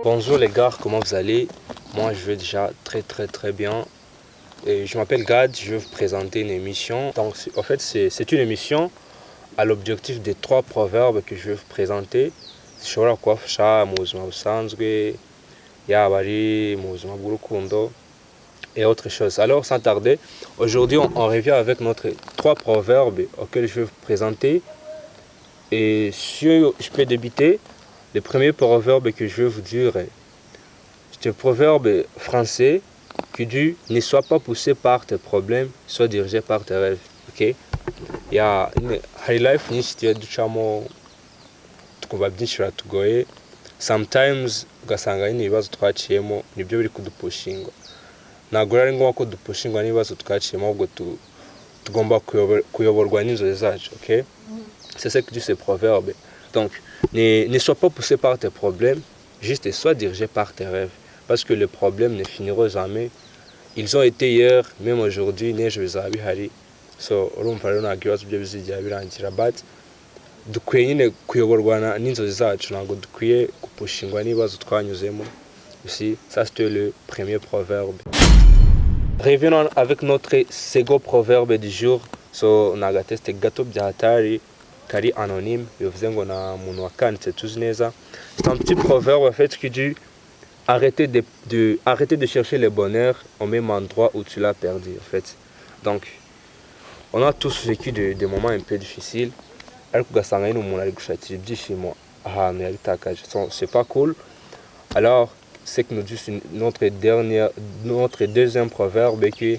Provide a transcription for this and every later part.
Bonjour les gars, comment vous allez? Moi je vais déjà très bien. Et je m'appelle Gad, je vais vous présenter une émission. Donc en fait c'est une émission à l'objectif des 3 proverbes que je vais vous présenter. Zishobora kubafasha mu buzima busanzwe, yaba ari mu buzima bw'urukundo et autre chose. Alors sans tarder, aujourd'hui on revient avec notre 3 proverbes auxquels je vais vous présenter. Et si je peux débuter, le premier proverbe que je vais vous dire c'est un proverbe français qui dit ne sois pas poussé par tes problèmes, sois dirigé par tes rêves. Ok? Hari life nyinshi tugiye ducamo twumva byinshi biratugoye, sometimes ugasanga nyine ibibazo twaciyemo nibyo biri kudupushinga. Ntabwo ari ngombwa ko dupushingwa n'ibibazo twaciyemo, ahubwo tugomba kuyoborwa n'inzozi zacu. Ok? C'est ce que dit ce proverbe. Donc, ne sois pas poussé par tes problèmes, juste sois dirigé par tes rêves. Parce que les problèmes ne finiront jamais. Ils ont été hier, même aujourd'hui, n'ejo bizaba bihari. So, urumva rero ntabwo ibibazo byo bizigera birangira. But dukwiye nyine kuyoborwa n'inzozi zacu, ntabwo dukwiye gupushingwa n'ibibazo twanyuzemo. Ici, ça c'était le premier proverbe. Revenons avec notre second proverbe du jour. So, ni agateste gato bya hatari kari anonyme, bivuze ngo nta muntu wakanditse tuzi neza. C'est un petit proverbe en fait qui dit arrêtez de chercher le bonheur au même endroit où tu l'as perdu en fait. Donc on a tous vécu des moments un peu difficiles, ariko ugasanga nyine umuntu ari gushakira ibyishimo ahantu yabitakaje. C'est pas cool. Alors c'est que nous dit notre deuxième proverbe que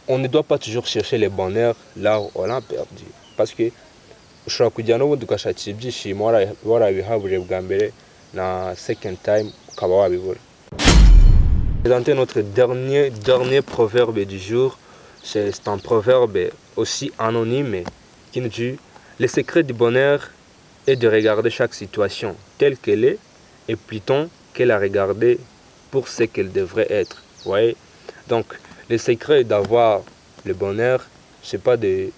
on ne doit pas toujours chercher le bonheur là où on l'a perdu, parce que ushobora kujya n'ubundi ugashakira ibyishimo warabihaburiye bwa mbere na second time ukaba wabibura. Présenter notre dernier proverbe du jour. C'est un proverbe aussi anonyme qui nous dit le secret du bonheur est de regarder chaque situation telle qu'elle est et plutôt que la regarder pour ce qu'elle devrait être. Vous voyez? Donc le secret d'avoir le bonheur, c'est pas de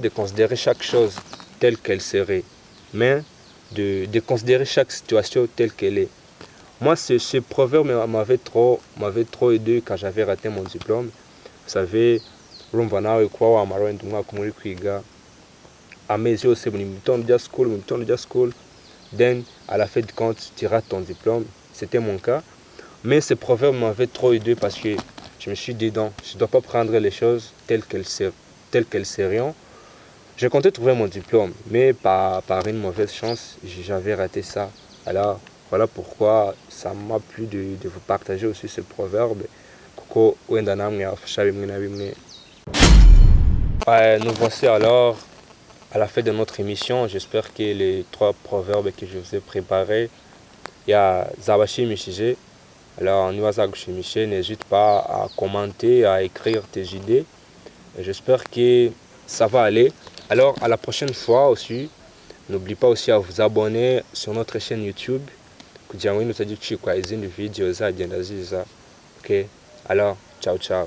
considérer chaque chose telle qu'elle serait, mais de considérer chaque situation telle qu'elle est. Moi, ce proverbe m'avait trop aidé quand j'avais raté mon diplôme. Vous savez, urumva nawe kuba wamara wenda umwaka umwe uri kwiga amezi yose buri mitondo ujya school, then à la fin du compte tu rates ton diplôme. C'était mon cas, mais ce proverbe m'avait trop aidé parce que je me suis dit non, je ne dois pas prendre les choses telles qu'elles seraient. Je comptais trouver mon diplôme, mais par une mauvaise chance, j'avais raté ça. Alors, voilà pourquoi ça m'a plu de vous partager aussi ce proverbe. Kuko wenda namwe yafasha bimwe na bimwe. Nous voici alors à la fin de notre émission. J'espère que les 3 proverbes que je vous ai préparés zabashimishije. Alors, niba zagushimishe, n'hésite pas à commenter, à écrire tes idées. Et j'espère que ça va aller. Alors, à la prochaine fois aussi, n'oublie pas aussi à vous abonner sur notre chaîne YouTube kugira ngo utajya ucikwa izindi video zagenda ziza. Ok, alors ciao ciao.